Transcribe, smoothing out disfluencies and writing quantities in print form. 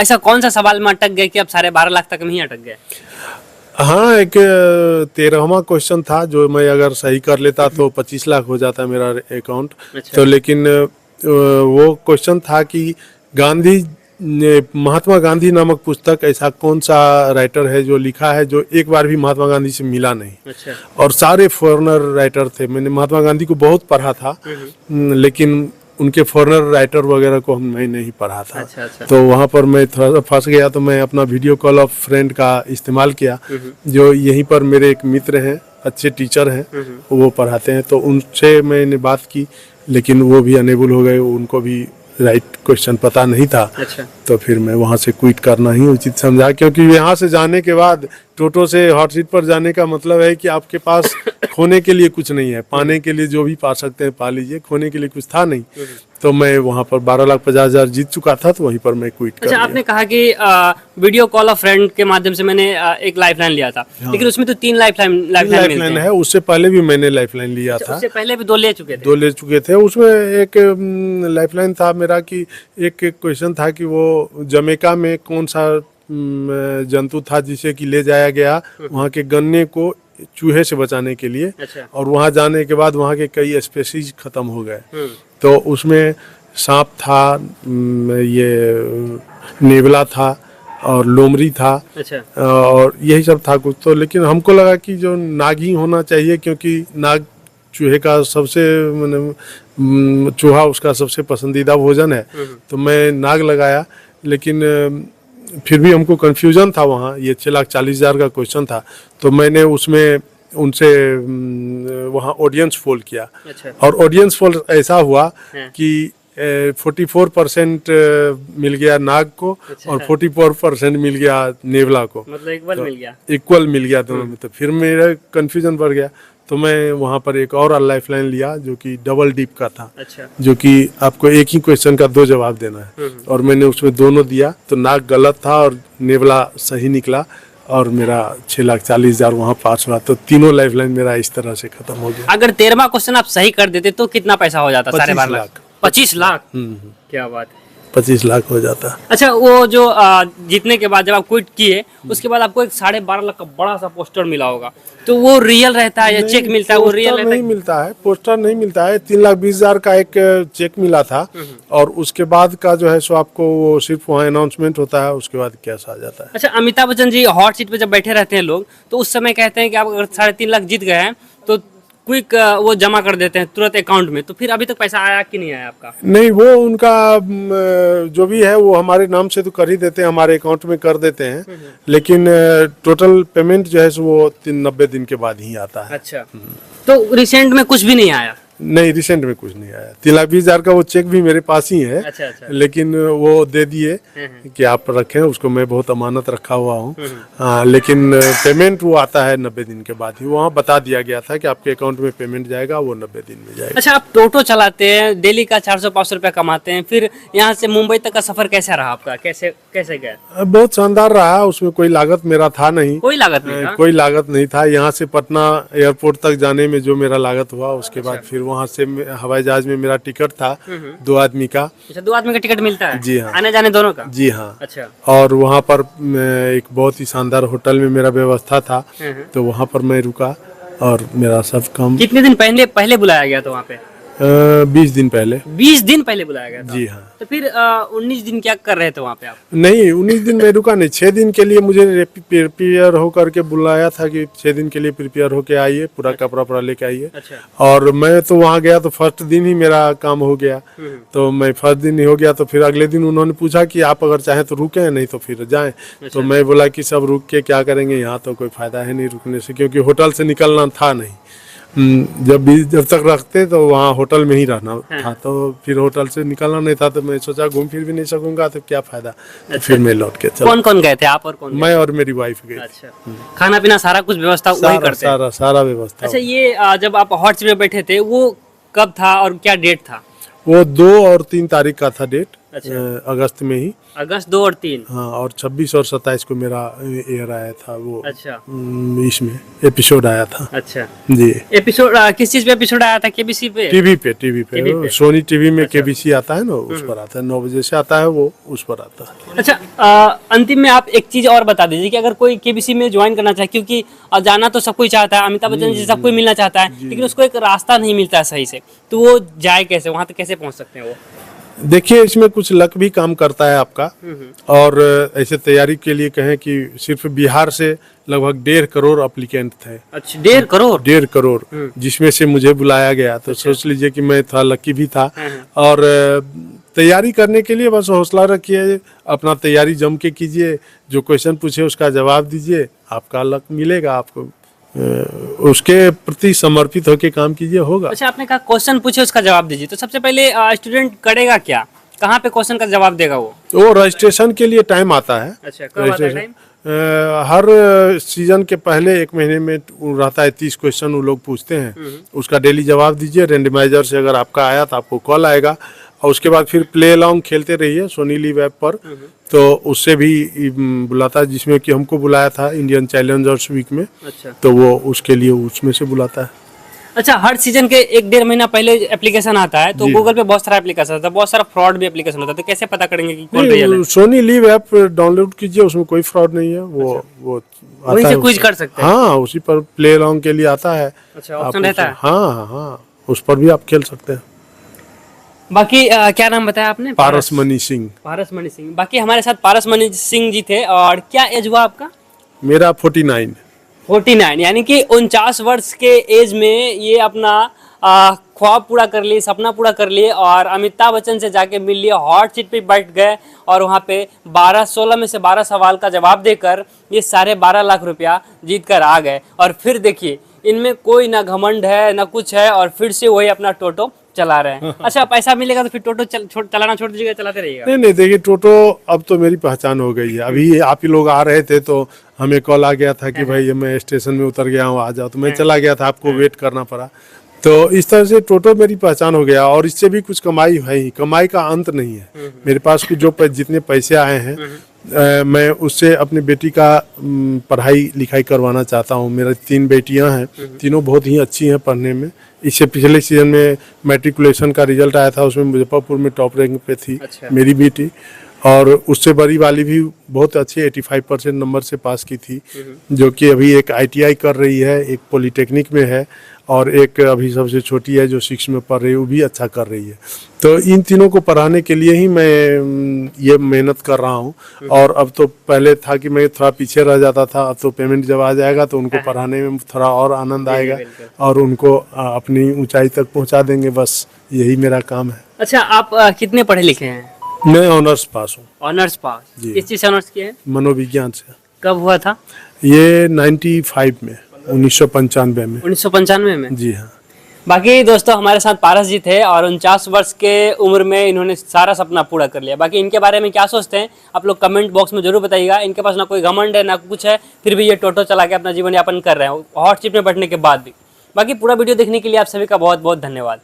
ऐसा कौन सा सवाल में अटक गए कि अब 12.5 लाख तक में ही अटक गए? हाँ, एक 13वां क्वेश्चन था जो मैं अगर सही कर लेता तो 25 लाख हो जाता मेरा अकाउंट। अच्छा। तो लेकिन वो क्वेश्चन था कि महात्मा गांधी नामक पुस्तक ऐसा कौन सा राइटर है जो लिखा है जो एक बार भी महात्मा गांधी से मिला नहीं। अच्छा। और सारे फॉरेनर राइटर थे। मैंने महात्मा गांधी को बहुत पढ़ा था, लेकिन उनके फॉरेनर राइटर वगैरह को मैं नहीं पढ़ा था। अच्छा, अच्छा। तो वहाँ पर मैं थोड़ा सा फंस गया, तो मैं अपना वीडियो कॉल ऑफ फ्रेंड का इस्तेमाल किया, जो यहीं पर मेरे एक मित्र हैं, अच्छे टीचर हैं, वो पढ़ाते हैं। तो उनसे मैंने बात की, लेकिन वो भी अनेबल हो गए, उनको भी राइट क्वेश्चन पता नहीं था। अच्छा। तो फिर मैं वहाँ से क्विट करना ही उचित समझा, क्योंकि यहाँ से जाने के बाद टोटो से हॉट सीट पर जाने का मतलब है कि आपके पास खोने के लिए कुछ नहीं है, पाने के लिए जो भी पा सकते हैं पा लीजिए, खोने के लिए कुछ था नहीं। तो मैं वहाँ पर 12,50,000 जीत चुका था, तो वहीं पर मैं क्विट कर अच्छा, दिया। आपने कहा कि वीडियो कॉल ऑफ फ्रेंड के माध्यम से मैंने एक लाइफलाइन लिया था। हाँ। लेकिन उसमें तो 3 लाइफलाइन है। उससे पहले भी मैंने लाइफलाइन लिया था। उससे पहले भी 2 ले चुके थे। 2 ले चुके थे। उसमें एक लाइफलाइन था मेरा कि एक क्वेश्चन था कि वो जमैका में कौन सा जंतु था जिसे कि ले जाया गया वहाँ के गन्ने को चूहे से बचाने के लिए। अच्छा। और वहाँ जाने के बाद वहाँ के कई स्पेसीज खत्म हो गए। तो उसमें सांप था, ये नेवला था और लोमड़ी था। अच्छा। और यही सब था कुछ। तो लेकिन हमको लगा कि जो नाग ही होना चाहिए, क्योंकि नाग चूहे का सबसे चूहा उसका सबसे पसंदीदा भोजन है। तो मैं नाग लगाया, लेकिन फिर भी हमको कंफ्यूजन था वहाँ। ये 6,40,000 का क्वेश्चन था, तो मैंने उसमें उनसे वहाँ ऑडियंस पोल किया। अच्छा। और ऑडियंस पोल ऐसा हुआ कि 44% मिल गया नाग को। अच्छा। और 44% मिल गया नेवला को, मतलब इक्वल मिल गया दोनों में। तो फिर मेरा कंफ्यूजन बढ़ गया, तो मैं वहाँ पर एक और लाइफलाइन लिया जो कि डबल डीप का था। अच्छा। जो कि आपको एक ही क्वेश्चन का 2 जवाब देना है। और मैंने उसमें दोनों दिया, तो नाग गलत था और नेवला सही निकला, और मेरा 6,40,000 वहाँ पास हुआ। तो तीनों लाइफलाइन मेरा इस तरह से खत्म हो गया। अगर 13वां क्वेश्चन आप सही कर देते तो कितना पैसा हो जाता? 25 लाख। 25 लाख। क्या बात है, 25 लाख हो जाता। अच्छा, वो जो जीतने के बाद जब आप क्विट किए, उसके बाद आपको एक 12.5 लाख का बड़ा सा पोस्टर मिला होगा, तो वो रियल रहता है या चेक मिलता है? वो रियल रहता है? नहीं मिलता है, पोस्टर नहीं मिलता है। 3,20,000 का एक चेक मिला था, और उसके बाद का जो है सो आपको वो सिर्फ वहाँ अनाउंसमेंट होता है, उसके बाद कैश आ जाता है। अच्छा, अमिताभ बच्चन जी हॉट सीट पे जब बैठे रहते हैं लोग, तो उस समय कहते हैं कि आप अगर 3.5 लाख जीत गए हैं तो क्विक वो जमा कर देते हैं तुरंत अकाउंट में। तो फिर अभी तक पैसा आया कि नहीं आया आपका? नहीं, वो उनका जो भी है वो हमारे नाम से तो कर ही देते हैं, हमारे अकाउंट में कर देते हैं, लेकिन टोटल पेमेंट जो है सो वो 90 दिन के बाद ही आता है। अच्छा। तो रिसेंट में कुछ भी नहीं आया? नहीं, रिसेंट में कुछ नहीं आया। 3,20,000 का वो चेक भी मेरे पास ही है। अच्छा, अच्छा। लेकिन वो दे दिए कि आप रखें, उसको मैं बहुत अमानत रखा हुआ हूँ। हाँ, लेकिन पेमेंट वो आता है 90 दिन के बाद ही। वहाँ बता दिया गया था कि आपके अकाउंट में पेमेंट जाएगा, वो 90 दिन में जाएगा। अच्छा, आप टोटो चलाते हैं, डेली का 400-500 रुपया कमाते हैं, फिर यहाँ से मुंबई तक का सफर कैसा रहा आपका? कैसे गया? बहुत शानदार रहा। उसमें कोई लागत मेरा था नहीं। कोई लागत नहीं था? कोई लागत नहीं था। यहाँ से पटना एयरपोर्ट तक जाने में जो मेरा लागत हुआ, उसके बाद फिर वहाँ से हवाई जहाज में मेरा टिकट था 2 आदमी का। अच्छा, 2 आदमी का टिकट मिलता है? जी हाँ। आने जाने दोनों का? जी हाँ। अच्छा। और वहाँ पर एक बहुत ही शानदार होटल में मेरा व्यवस्था था, तो वहाँ पर मैं रुका, और मेरा सब काम। कितने दिन पहले बुलाया गया था वहाँ पे? 20 दिन पहले। 20 दिन पहले बुलाया गया था? जी हाँ। तो फिर 19 दिन क्या कर रहे थे वहाँ पे आप? नहीं, 19 दिन में रुका नहीं। 6 दिन के लिए मुझे प्रिपेयर होकर के बुलाया था कि 6 दिन के लिए प्रिपेयर होके आइए, पूरा कपड़ा लेके आइए। अच्छा। और मैं तो वहाँ गया तो फर्स्ट दिन ही मेरा काम हो गया। तो मैं फर्स्ट दिन ही हो गया, तो फिर अगले दिन उन्होंने पूछा कि आप अगर चाहें तो रुकें, नहीं तो फिर जाएं। अच्छा। तो मैं बोला कि सब रुक के क्या करेंगे, यहाँ तो कोई फायदा है नहीं रुकने से, क्योंकि होटल से निकलना था नहीं। जब तक रखते तो वहाँ होटल में ही रहना था, तो फिर होटल से निकलना नहीं था, तो मैं सोचा घूम फिर भी नहीं सकूंगा तो क्या फायदा। तो फिर मैं लौट के चला। कौन कौन गए थे आप और कौन? मैं और मेरी वाइफ गए। अच्छा। खाना पीना सारा कुछ व्यवस्था वही करते हैं? सारा व्यवस्था। अच्छा, ये जब आप हॉट सीट में बैठे थे वो कब था और क्या डेट था? वो 2 और 3 तारीख का था डेट। अगस्त में ही। अगस्त 2 और 3। हाँ, और 26 और 27 को मेरा एयर आया था वो। अच्छा। इसमें एपिसोड आया था। अच्छा जी। एपिसोड किस चीज पे एपिसोड आया था? केबीसी पे? टीवी पे सोनी टीवी में अच्छा। केबीसी आता है ना, उस पर आता है, 9 बजे से आता है वो, उस पर आता है। अच्छा, अंतिम में आप एक चीज और बता दीजिए कि अगर कोई केबीसी में ज्वाइन करना चाहे, क्योंकि जाना तो सब कोई चाहता है, अमिताभ बच्चन जी सब कोई मिलना चाहता है, लेकिन उसको एक रास्ता नहीं मिलता है सही से, तो वो जाए कैसे, वहां तक कैसे पहुंच सकते हैं वो? देखिए, इसमें कुछ लक भी काम करता है आपका। और ऐसे तैयारी के लिए कहें कि सिर्फ बिहार से लगभग 1.5 करोड़ अप्लीकेंट थे। अच्छा, 1.5 करोड़? 1.5 करोड़, जिसमें से मुझे बुलाया गया, तो सोच लीजिए कि मैं थोड़ा लकी भी था। और तैयारी करने के लिए बस हौसला रखिए, अपना तैयारी जम के कीजिए, जो क्वेश्चन पूछे उसका जवाब दीजिए, आपका लक मिलेगा आपको। उसके प्रति समर्पित होकर काम कीजिए, होगा। अच्छा, आपने कहा क्वेश्चन पूछे उसका जवाब दीजिए, तो सबसे पहले स्टूडेंट करेगा क्या, कहाँ पे क्वेश्चन का जवाब देगा वो? रजिस्ट्रेशन के लिए टाइम आता है। अच्छा, कब आता है टाइम? हर सीजन के पहले 1 महीने में रहता है, 30 क्वेश्चन वो लोग पूछते हैं, उसका डेली जवाब दीजिए। रैंडमाइजर से अगर आपका आया तो आपको कॉल आएगा, और उसके बाद फिर प्ले अलॉन्ग खेलते रहिए सोनी लिव ऐप पर, तो उससे भी बुलाता है, जिसमें कि हमको बुलाया था इंडियन चैलेंजर्स वीक में। अच्छा। तो वो उसके लिए उसमें से बुलाता है। अच्छा, हर सीजन के 1-1.5 महीना पहले एप्लीकेशन आता है, तो गूगल पे बहुत सारा एप्लीकेशन आता है, बहुत सारा फ्रॉड भी एप्लीकेशन होता है, तो कैसे पता करेंगे कि कौन रियल है? सोनी लिव ऐप डाउनलोड कीजिए, उसमें कोई फ्रॉड नहीं है। वो वहीं से क्विज कर सकते हैं? हाँ, उसी पर प्ले अलॉन्ग के लिए आता है। अच्छा, ऑप्शन रहता है? हाँ, उस पर भी आप खेल सकते हैं। बाकी क्या नाम बताया आपने? पारसमणि सिंह। पारसमणि सिंह। बाकी हमारे साथ पारसमणि सिंह जी थे। और क्या एज हुआ आपका? मेरा 49। 49, यानी कि 49 वर्ष के एज में ये अपना ख्वाब पूरा कर लिए, सपना पूरा कर लिए, और अमिताभ बच्चन से जाके मिल लिए, हॉट सीट पे बैठ गए, और वहाँ पे 16 में से 12 सवाल का जवाब देकर ये 12.5 लाख रुपया जीत कर आ गए। और फिर देखिए, इनमें कोई ना घमंड है ना कुछ है, और फिर से वही अपना टोटो चला रहे हैं। अच्छा, पैसा मिलेगा तो फिर टोटो चलाना छोड़ दीजिएगा, चलाते रहिएगा? नहीं, देखिए, टोटो अब तो मेरी पहचान हो गई है। अभी आप ही लोग आ रहे थे तो हमें कॉल आ गया था कि भाई मैं स्टेशन में उतर गया हूँ, आ जाओ, तो मैं चला गया था, आपको वेट करना पड़ा। तो इस तरह से टोटो मेरी पहचान हो गया, और इससे भी कुछ कमाई है ही, कमाई का अंत नहीं है मेरे पास। जितने पैसे आए हैं, मैं उससे अपनी बेटी का पढ़ाई लिखाई करवाना चाहता हूँ। मेरा 3 बेटियां हैं, तीनों बहुत ही अच्छी हैं पढ़ने में। इससे पिछले सीजन में मैट्रिकुलेशन का रिजल्ट आया था, उसमें मुजफ्फरपुर में टॉप रैंक पे थी। अच्छा। मेरी बेटी, और उससे बड़ी वाली भी बहुत अच्छे 85% नंबर से पास की थी, जो कि अभी एक ITI कर रही है, एक पॉलिटेक्निक में है, और एक अभी सबसे छोटी है जो 6 में पढ़ रही है, वो भी अच्छा कर रही है। तो इन तीनों को पढ़ाने के लिए ही मैं ये मेहनत कर रहा हूँ। और अब तो पहले था कि मैं थोड़ा पीछे रह जाता था, अब तो पेमेंट जब आ जाएगा तो उनको पढ़ाने में थोड़ा और आनंद आएगा, और उनको अपनी ऊंचाई तक पहुँचा देंगे। बस यही मेरा काम है। अच्छा, आप कितने पढ़े लिखे हैं? मैं ऑनर्स पास हूँ। ऑनर्स पास? जी। किस चीज से ऑनर्स किए हैं? मनोविज्ञान से। कब हुआ था ये? 95 में, 1995 में। 1995 में? जी हाँ। बाकी दोस्तों, हमारे साथ पारस जी थे, और 49 वर्ष के उम्र में इन्होंने सारा सपना पूरा कर लिया। बाकी इनके बारे में क्या सोचते हैं आप लोग कमेंट बॉक्स में जरूर बताइएगा। इनके पास ना कोई घमंड है ना कुछ है, फिर भी ये टोटो चला के अपना जीवन यापन कर रहे हैं, हॉट सीट में बैठने के बाद भी। बाकी पूरा वीडियो देखने के लिए आप सभी का बहुत बहुत धन्यवाद।